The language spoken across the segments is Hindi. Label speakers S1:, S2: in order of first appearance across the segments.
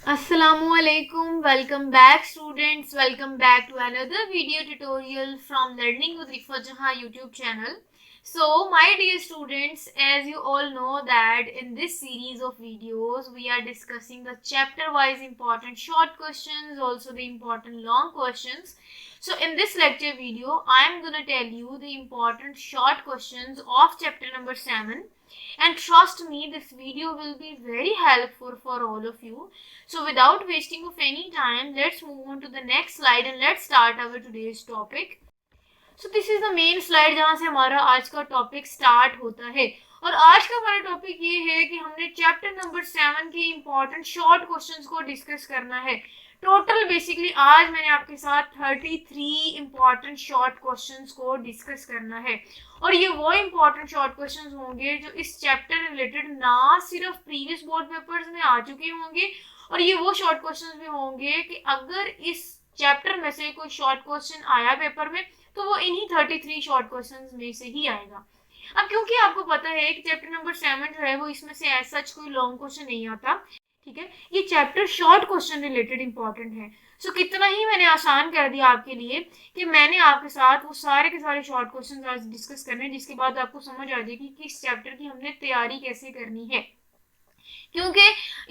S1: Assalamualaikum. Welcome back students. Welcome back to another video tutorial from Learning with Rifa Jahan YouTube channel. So my dear students, as you all know that in this series of videos we are discussing the chapter wise important short questions, also the important long questions. So in this lecture video I am going to tell you the important short questions of chapter number 7, and trust me, this video will be very helpful for all of you. So without wasting of any time, let's move on to the next slide and let's start our today's topic. So this is the main slide जहाँ से हमारा आज का टॉपिक स्टार्ट होता है, और आज का हमारा टॉपिक ये है कि हमने चैप्टर नंबर 7 के इम्पोर्टेंट शॉर्ट क्वेश्चंस को डिस्कस करना है। टोटल बेसिकली आज मैंने आपके साथ 33 इम्पोर्टेंट शॉर्ट क्वेश्चंस को डिस्कस करना है, और ये वो इम्पोर्टेंट शॉर्ट क्वेश्चंस होंगे जो इस चैप्टर रिलेटेड ना सिर्फ प्रीवियस बोर्ड पेपर्स में आ चुके होंगे, और ये वो शॉर्ट क्वेश्चंस भी होंगे कि अगर इस चैप्टर में से कोई शॉर्ट क्वेश्चन आया पेपर में तो वो इन्हीं 33 शॉर्ट क्वेश्चंस में से ही आएगा। अब क्योंकि आपको पता है कि चैप्टर नंबर 7 जो है वो इसमें से एज सच कोई लॉन्ग क्वेश्चन नहीं आता, ठीक है, ये chapter short question related important है। सो कितना ही मैंने आसान कर दिया आपके लिए कि मैंने आपके साथ वो सारे के सारे शॉर्ट क्वेश्चन आज डिस्कस करने हैं, जिसके बाद आपको समझ आ जाएगी कि इस चैप्टर की हमने तैयारी कैसे करनी है। क्योंकि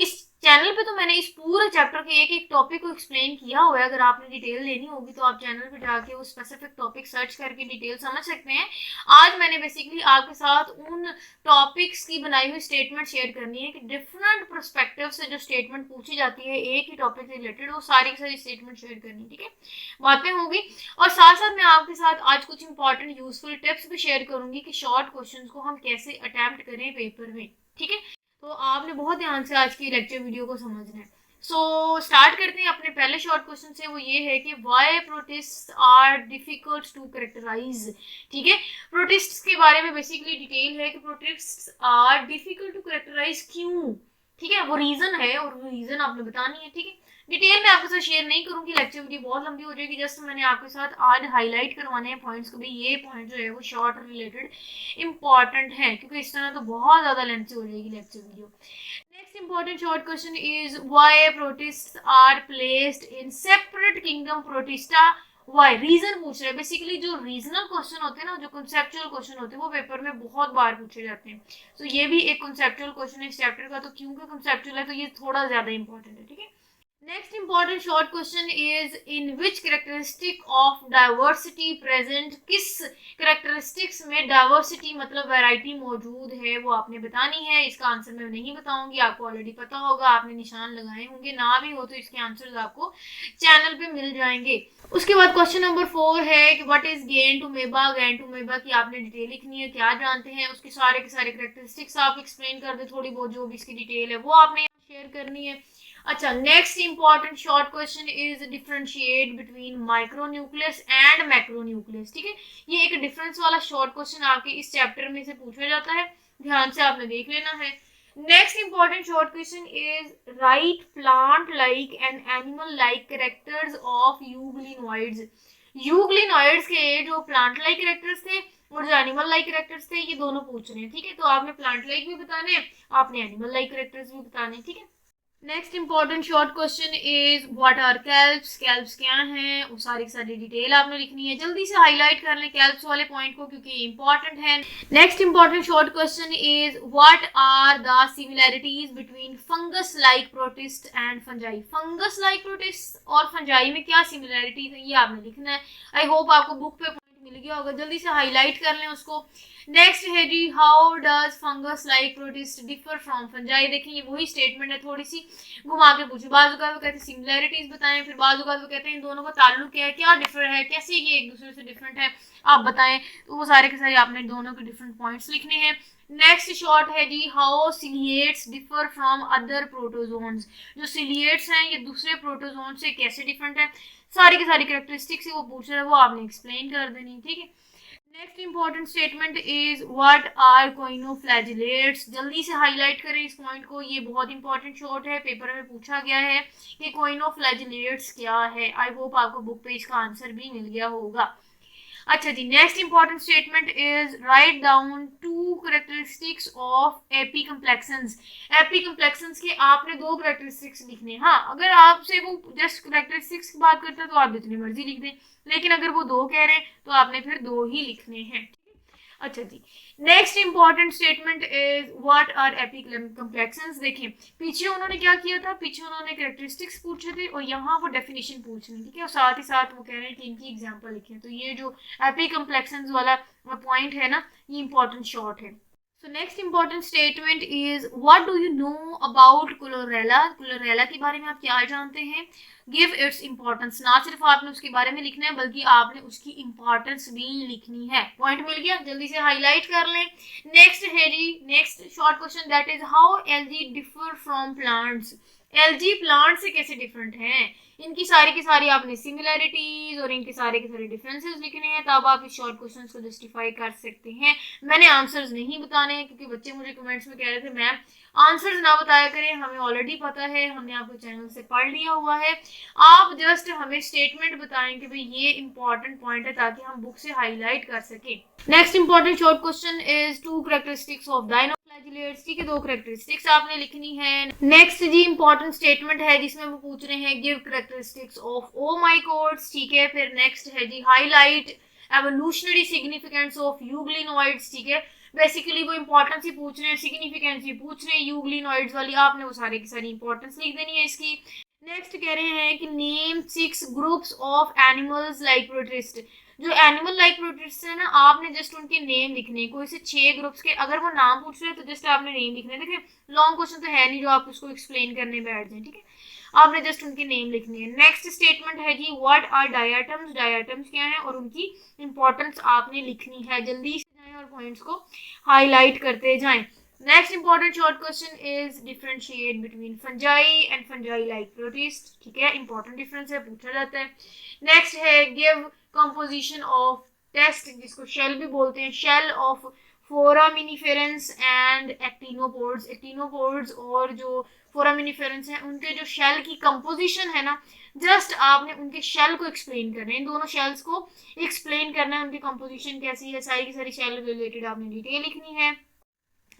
S1: इस चैनल पे तो मैंने इस पूरे चैप्टर के एक एक टॉपिक को एक्सप्लेन किया हुआ है। अगर आपने डिटेल लेनी होगी तो आप चैनल पे जाके वो स्पेसिफिक टॉपिक सर्च करके डिटेल समझ सकते हैं। आज मैंने बेसिकली आपके साथ उन टॉपिक्स की बनाई हुई स्टेटमेंट शेयर करनी है कि डिफरेंट पर्सपेक्टिव से जो स्टेटमेंट पूछी जाती है एक ही टॉपिक से रिलेटेड, वो सारी की सारी स्टेटमेंट शेयर करनी, ठीक है, बातें होगी। और साथ साथ मैं आपके साथ आज कुछ इंपॉर्टेंट यूजफुल टिप्स भी शेयर करूंगी कि शॉर्ट क्वेश्चन को हम कैसे अटेम्प्ट करें पेपर में, ठीक है। तो आपने बहुत ध्यान से आज की लेक्चर वीडियो को समझना है। सो स्टार्ट करते हैं अपने पहले शॉर्ट क्वेश्चन से। वो ये है कि why protists are difficult to characterise, ठीक है। प्रोटेस्ट के बारे में बेसिकली डिटेल है कि protists are difficult to characterise क्यों, ठीक है, वो रीजन है और वो रीजन आपने बतानी है, ठीक है। डिटेल में आपके साथ शेयर नहीं करूंगी, लेक्चर वीडियो बहुत लंबी हो जाएगी। जस्ट मैंने आपके साथ आज हाईलाइट करवाने हैं पॉइंट्स को भी, ये पॉइंट जो है वो शॉर्ट रिलेटेड इंपॉर्टेंट है, क्योंकि इस तरह तो बहुत ज्यादा लेंथ हो जाएगी lecture video. Next important short question is why protists are placed in separate kingdom Protista. Why reason पूछ रहे हैं। बेसिकली जो रीजनल क्वेश्चन होते हैं ना, जो कंसेप्चुअल क्वेश्चन होते हैं, वो पेपर में बहुत बार पूछे जाते हैं। तो ये भी एक कंसेप्चुअल क्वेश्चन है इस चैप्टर का, तो क्योंकि कंसेप्चुअल है तो ये थोड़ा ज्यादा इंपॉर्टेंट है, ठीक है। Next important short question is in which characteristic of diversity present, किस कैरेक्टरिस्टिक्स में डाइवर्सिटी मतलब वैरायटी मौजूद है वो आपने बतानी है। इसका आंसर मैं नहीं बताऊंगी, आपको ऑलरेडी पता होगा, आपने निशान लगाए होंगे, ना भी हो तो इसके आंसर्स आपको चैनल पे मिल जाएंगे। उसके बाद क्वेश्चन नंबर 4 है कि what is Entamoeba. Entamoeba की आपने डिटेल लिखनी है, क्या जानते हैं उसके सारे के सारे कैरेक्टरिस्टिक्स आप एक्सप्लेन कर दे, थोड़ी बहुत जो भी इसकी डिटेल है वो आपने शेयर करनी है। अच्छा, next important short question is differentiate between micronucleus and macronucleus, ठीक है। ये एक डिफरेंस वाला शॉर्ट क्वेश्चन आपके इस चैप्टर में से पूछा जाता है, ध्यान से आपने देख लेना है। Next important short question is right plant like and animal like characters of euglenoids. Euglenoids के जो प्लांट लाइक कैरेक्टर्स थे और जो एनिमल लाइक कैरेक्टर्स थे, ये दोनों पूछ रहे हैं, ठीक है। तो आपने प्लांट लाइक भी बताने, आपने एनिमल लाइक कैरेक्टर्स भी बताने, ठीक है। Next important short question is what are kelps. Kelps क्या हैं, वो सारी सारी डिटेल आपने लिखनी है। जल्दी से हाईलाइट कर लें कैल्प्स वाले पॉइंट को क्योंकि इंपॉर्टेंट है। Next important short question is what are the similarities between fungus like protist and fungi. Fungus like protist और फंजाई में क्या सिमिलैरिटीज है ये आपने लिखना है। आई होप आपको बुक पे पॉइंट मिल गया होगा, जल्दी से हाईलाइट कर लें उसको। नेक्स्ट है जी how does fungus like protist differ from fungi. देखिए ये वही स्टेटमेंट है, थोड़ी सी घुमा के पूछे। बाजू का वो कहते हैं सिमिलैरिटीज बताएं, फिर बाजू का वो कहते हैं इन दोनों का ताल्लुक क्या है, क्या डिफर है, कैसे ये एक दूसरे से डिफरेंट है, आप बताएं। तो वो सारे के सारे आपने दोनों के डिफरेंट पॉइंट्स लिखने हैं। नेक्स्ट शॉर्ट है जी how ciliates differ from other protozoans. जो सिलिएट्स हैं ये दूसरे प्रोटोजोन से कैसे डिफरेंट है, सारी की सारी कैरेक्टरिस्टिक्स वो पूछ रहे हैं, वो आपने एक्सप्लेन कर देनी, ठीक है। Next important statement is what are choanoflagellates. जल्दी से हाईलाइट करें इस पॉइंट को, ये बहुत इंपॉर्टेंट शॉर्ट है, पेपर में पूछा गया है कि कोइनोफ्लैजिलेट्स क्या है। आई होप आपको बुक पे इसका आंसर भी मिल गया होगा। अच्छा जी, next important statement is write down two characteristics of apicomplexans. Apicomplexans के आपने 2 कैरेक्टरिस्टिक्स लिखने हैं। हाँ, अगर आपसे वो जस्ट कैरेक्टरिस्टिक्स की बात करता है तो आप जितनी मर्जी लिख दें, लेकिन अगर वो 2 कह रहे हैं तो आपने फिर 2 ही लिखने हैं। अच्छा जी, next important statement is what are apicomplexans. देखिए पीछे उन्होंने क्या किया था, पीछे उन्होंने कैरेक्टरिस्टिक्स पूछे थे और यहाँ वो डेफिनेशन पूछ रही, ठीक है, और साथ ही साथ वो कह रहे हैं कि इनकी एग्जांपल लिखें। तो ये जो एपी कम्प्लेक्शंस वाला पॉइंट है ना, ये इंपॉर्टेंट शॉर्ट है। So next important statement is what do you know about chlorella? Chlorella के बारे में आप क्या जानते हैं? Give its importance। ना सिर्फ आपने उसके बारे में लिखना है बल्कि आपने उसकी importance भी लिखनी है। पॉइंट मिल गया, जल्दी से हाईलाइट कर लें। नेक्स्ट है जी, next short question that is how algae differ from plants. Algae plant से कैसे डिफरेंट हैं, इनकी सारी की सारी आपने सिमिलैरिटीज और इनके सारे के सारे डिफरेंसेस लिखने हैं, तब आप इस शॉर्ट क्वेश्चन को जस्टिफाई कर सकते हैं। मैंने आंसर्स नहीं बताने हैं क्योंकि बच्चे मुझे कमेंट्स में कह रहे थे मैम आंसर्स ना बताया करें, हमें ऑलरेडी पता है, हमने आपको चैनल से पढ़ लिया हुआ है। आप जस्ट हमें स्टेटमेंट बताएं कि भाई ये इंपॉर्टेंट पॉइंट है ताकि हम बुक से हाईलाइट कर सकें। Next important short question is 2 characteristics of dinoflagellates. ठीक है, 2 कैरेक्टरिस्टिक्स आपने लिखनी है। नेक्स्ट जी इंपॉर्टेंट स्टेटमेंट है जिसमें वो पूछ रहे हैं गिव कैरेक्टरिस्टिक्स ऑफ ओमाइकोड्स। ठीक है, फिर नेक्स्ट है जी highlight evolutionary significance of euglenoids. ठीक है, बेसिकली वो इंपॉर्टेंस ही पूछ रहे हैं, सिग्निफिकेंस ही पूछ रहे हैं यूग्लिनोइड्स वाली, आपने वो सारे की सारी इंपॉर्टेंस लिख देनी है इसकी। नेक्स्ट कह रहे हैं कि name 6 groups of animals like protist. जो एनिमल लाइक प्रोटिस्ट है ना, आपने जस्ट उनके नेम लिखने हैं, कोई से 6 ग्रुप्स के अगर वो नाम पूछ रहे हैं तो जस्ट आपने नेम लिखने हैं। देखिए लॉन्ग क्वेश्चन तो है नहीं जो आप उसको एक्सप्लेन करने बैठ जाए, ठीक है, आपने जस्ट उनके नेम लिखने हैं। नेक्स्ट स्टेटमेंट है जी व्हाट आर डायटम्स। डायटम्स क्या है और उनकी इंपॉर्टेंस आपने लिखनी है। जल्दी से जाएं और पॉइंट्स को हाईलाइट करते जाएं। Next important short question is differentiate between fungi and fungi like protist. ठीक है, इंपॉर्टेंट डिफरेंस है, पूछा जाता है। नेक्स्ट है गिव कंपोजिशन ऑफ टेस्ट, जिसको शेल भी बोलते हैं, शेल ऑफ फोरामिनिफेरेंस एंड एक्टिनोपोड्स। एक्टिनोपोड्स और जो फोरामिनिफेरेंस है उनके जो शेल की कंपोजिशन है ना, जस्ट आपने उनके शेल को एक्सप्लेन करना है, इन दोनों शेल्स को एक्सप्लेन करना है, उनकी कंपोजिशन कैसी है, सारी की सारी शेल रिलेटेड आपने डिटेल लिखनी है।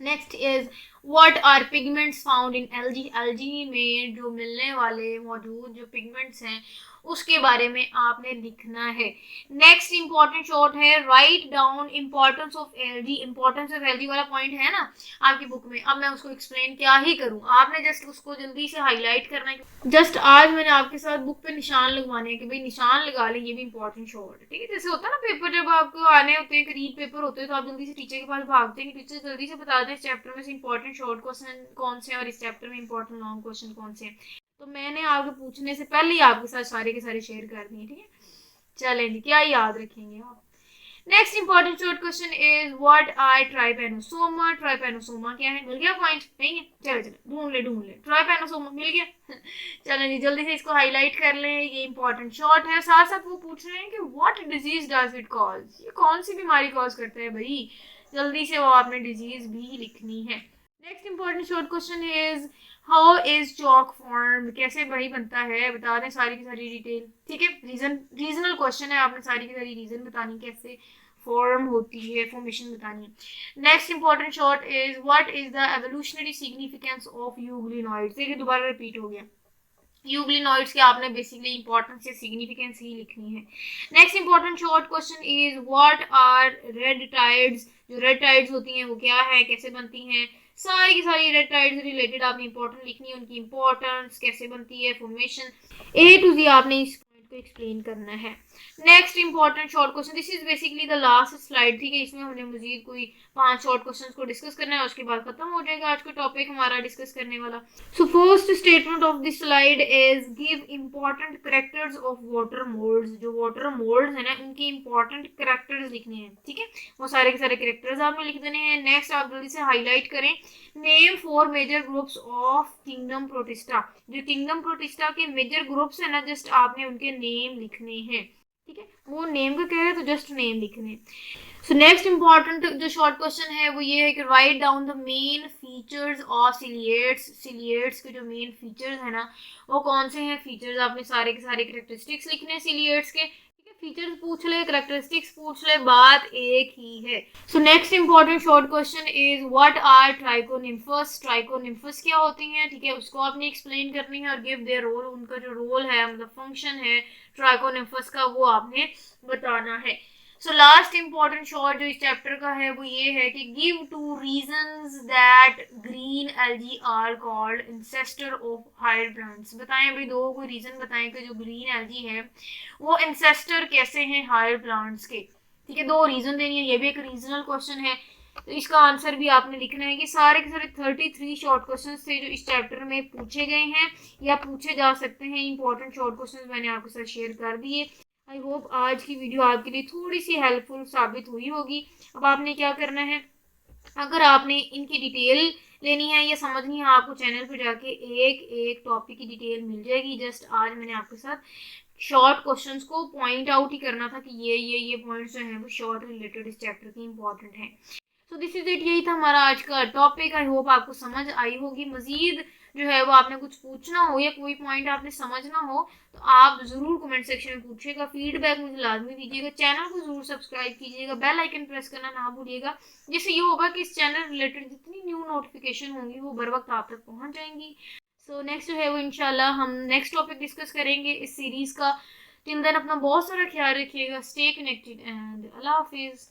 S1: Next is what are pigments found in algae. Algae में जो मिलने वाले मौजूद जो पिगमेंट्स हैं उसके बारे में आपने लिखना है। नेक्स्ट इंपॉर्टेंट शॉर्ट है write down importance of algae. Importance of algae वाला पॉइंट है ना आपकी बुक में, अब मैं उसको एक्सप्लेन क्या ही करूं, आपने जस्ट उसको जल्दी से हाईलाइट करना है। जस्ट आज मैंने आपके साथ बुक पे निशान लगवाने हैं कि भाई निशान लगा लें, ये भी इंपॉर्टेंट शॉर्ट है। ठीक है, जैसे होता है ना पेपर जब आपको आने होते हैं, रीड पेपर होते हैं तो आप जल्दी से टीचर के पास भागते हैं कि टीचर जल्दी से बता दें इस चैप्टर में से इंपॉर्टेंट शॉर्ट क्वेश्चन कौन से हैं और इस चैप्टर में इंपॉर्टेंट लॉन्ग क्वेश्चन कौन से हैं। तो मैंने आपके पूछने से पहले ही आपके साथ सारे के सारे शेयर कर दिए। ठीक है, चलें जी, क्या याद रखेंगे आप। Next important short question is what are trypanosoma. Trypanosoma क्या है, मिल गया पॉइंट, नहीं है, चलो चलो ढूंढ ले ट्राइपेनोसोमा मिल गया। चलो जी जल्दी से इसको हाईलाइट कर लें, ये इंपॉर्टेंट शॉर्ट है। साथ साथ वो पूछ रहे हैं कि what disease does it cause, ये कौन सी बीमारी कॉज करता है भाई, जल्दी से वो आपने डिजीज भी लिखनी है। Next important short question is how is chalk form, कैसे भाई बनता है, बता दें सारी की सारी डिटेल। ठीक है, रीजनल क्वेश्चन है, आपने सारी की सारी रीजन बतानी कैसे फॉर्म होती है, फॉर्मेशन बतानी है। Next important short is what is the evolutionary significance of euglenoids. देखिए दोबारा रिपीट हो गया, यूग्लिनोइड्स के आपने बेसिकली इंपॉर्टेंस या सिग्निफिकेंस ही लिखनी है। Next important short question is what are red tides. जो रेड टाइड्स होती हैं वो क्या है, कैसे बनती हैं, सारी की सारी रेड टाइड्स रिलेटेड आपने इंपॉर्टेंट लिखनी है, उनकी इंपॉर्टेंस कैसे बनती है, फॉर्मेशन ए टू जी आपने इस पॉइंट को एक्सप्लेन करना है। Next important short question, this is basically the last slide. ठीक है, इसमें हमने मजीद कोई 5 शॉर्ट क्वेश्चंस को डिस्कस करना है, उसके बाद खत्म हो जाएगा आज का टॉपिक हमारा डिस्कस करने वाला। So first statement of this slide is give important characters of water moulds. जो वाटर मोल्ड्स है ना उनकी इंपॉर्टेंट कैरेक्टर्स लिखने हैं। ठीक है, वो सारे के सारे कैरेक्टर्स आपने लिख देने हैं। नेक्स्ट आप जल्दी से हाईलाइट करें name 4 major groups of kingdom Protista. जो किंगडम प्रोटिस्टा के मेजर ग्रुप्स है ना, जस्ट आपने उनके नेम लिखने हैं। ठीक है, वो नेम को कह रहे हैं तो जस्ट नेम लिखने। सो नेक्स्ट इंपॉर्टेंट जो शॉर्ट क्वेश्चन है वो ये है कि write down the main features of ciliates. Ciliates के जो मेन फीचर्स है ना वो कौन से हैं, फीचर्स आपने सारे के सारे कैरेक्टरिस्टिक्स लिखने हैं सिलिएट्स के। ठीक है, फीचर्स पूछ ले, करेक्टरिस्टिक्स पूछ ले, बात एक ही है। So next important short question is what are trichonymphas. Trichonymphas क्या होती हैं, ठीक है, उसको आपने एक्सप्लेन करनी है और गिव देयर रोल, उनका जो रोल है मतलब फंक्शन है ट्राइकोनिम्फस का वो आपने बताना है। सो लास्ट इंपॉर्टेंट शॉर्ट जो इस चैप्टर का है वो ये है कि give two reasons that green algae are called ancestor of higher plants. बताएं भाई, दो कोई रीजन बताएं कि जो ग्रीन एल्गी है वो इंसेस्टर कैसे हैं हायर प्लांट्स के, ठीक है, दो रीजन देनी है, ये भी एक रीजनल क्वेश्चन है। तो इसका आंसर भी आपने लिखना है कि सारे के सारे 33 शॉर्ट क्वेश्चन थे जो इस चैप्टर में पूछे गए हैं या पूछे जा सकते हैं। इंपॉर्टेंट शॉर्ट क्वेश्चन मैंने आपके साथ शेयर कर दिए। आई होप आज की वीडियो आपके लिए थोड़ी सी हेल्पफुल साबित हुई होगी। अब आपने क्या करना है, अगर आपने इनकी डिटेल लेनी है या समझनी है आपको चैनल पर जाके एक एक टॉपिक की डिटेल मिल जाएगी। जस्ट आज मैंने आपके साथ शॉर्ट क्वेश्चंस को पॉइंट आउट ही करना था कि ये पॉइंट्स जो हैं वो शॉर्ट रिलेटेड इस चैप्टर के इंपॉर्टेंट हैं। सो दिस इज इट, यही था हमारा आज का टॉपिक। आई होप आपको समझ आई होगी। मजीद जो है वो आपने कुछ पूछना हो या कोई पॉइंट आपने समझना हो तो आप जरूर कमेंट सेक्शन में पूछिएगा, फीडबैक मुझे लाजमी दीजिएगा, चैनल को जरूर सब्सक्राइब कीजिएगा, बेल आइकन प्रेस करना ना भूलिएगा, जिससे ये होगा कि इस चैनल रिलेटेड जितनी न्यू नोटिफिकेशन होंगी वो बर वक्त आप तक पहुंच जाएंगी। सो नेक्स्ट जो है वो इंशाल्लाह हम नेक्स्ट टॉपिक डिस्कस करेंगे इस सीरीज का। टिल देन अपना बहुत सारा ख्याल रखिएगा, stay connected and Allah Hafiz.